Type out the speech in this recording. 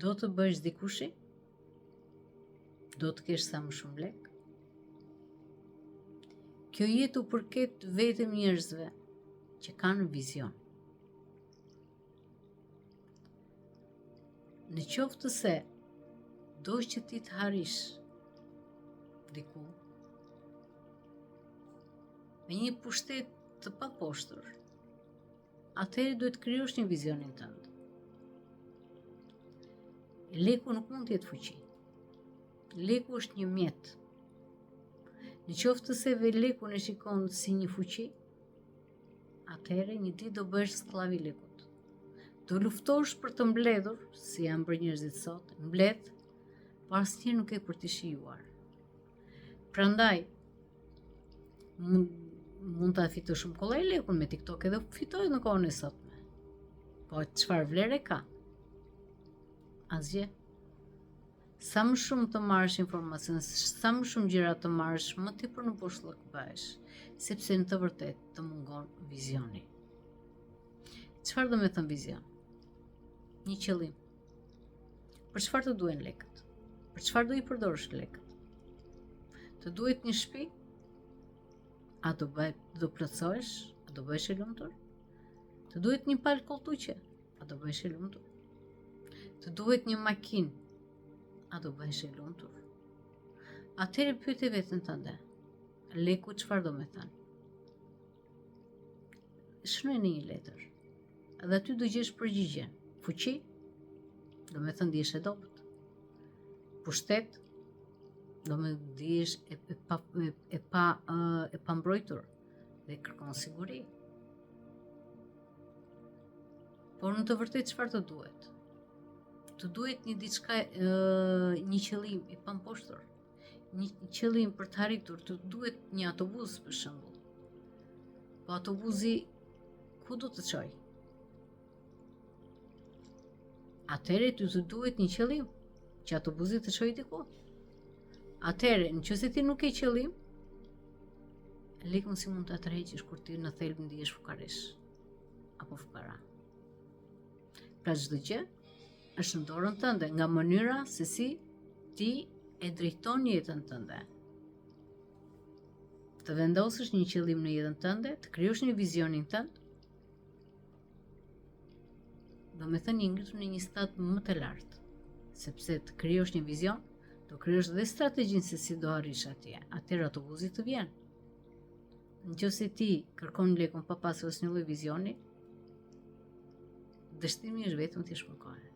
Do të bësh dikushi? Do të kesh sa më shumë lek? Kjo jetë u përket vetëm njerëzve që kanë vizion. Në qoftë se do që ti të harish diku me një pushtet të paposhtër, atëherë duhet krijosh një vizionin tënd. Leku nuk mund të jetë fuqi. Leku është një mjet. Në qoftë se leku e shikon si një fuqi, atëherë një ditë do bësh skllav i lekut. Do luftosh për të mbledhur, si janë bërë njerëzit sot, mbledh, por asnjëherë nuk e për të shijuar. Prandaj, mund ta fitosh shumë kollaj lekun me TikTok edhe fitoj në kohën e sotme. Po çfarë vlerë ka? Asgjë. Sa më shumë të marrësh informacion, sa më shumë gjëra të marrësh, më tepër në boshllëk bëhesh, sepse në të vërtetë të mungon vizioni. Çfarë do të thënë vizion? Një qëllim. Për çfarë të duhen lekët? Për çfarë do i përdorësh lekët? Të duhet një shtëpi? A do plotësohesh? A do bëhesh i lumtur? Të duhet një palë koltuqe? A do bëhesh i lumtur? Të duhet një makinë? A do bëhesh i lumtur? Atëherë pyeti veten tënde. Leku çfarë do me thënë? Shkruaj në një letër. Edhe aty do gjesh përgjigjen. Fuqi? Do me thënë dihesh e dobët. Pushtet? Do me dihesh e pa mbrojtur dhe kërkon siguri. Por në të vërtetë çfarë të duhet? Të duhet një diçka, një qëllim i pamposhtur, një qëllim për të arritur, të duhet një autobus për shembull. Po autobusi ku do të çojë? Atëherë ty të duhet një qëllim, që autobusi të çojë diku. Atëherë, nëse ti nuk ke qëllim, lekun si mund ta tërheqësh kur ti në thelb ndihesh fukaresh apo fukara. Pra çdo gjë është në dorën tënde, nga mënyra se si ti e drejton jetën tënde. Të vendosësh një qëllim në jetën tënde, të krijosh një vizionin tënd, do me thënë një ngritur në një stad më të lartë, sepse të krijosh një vizion, do krijosh dhe strategjinë se si do arrish atje. Atëherë autobusi të vjen. Nëse ti kërkon lekun pa pasur asnjë lloj vizioni, dështimi është vetëm ti shpërkohe.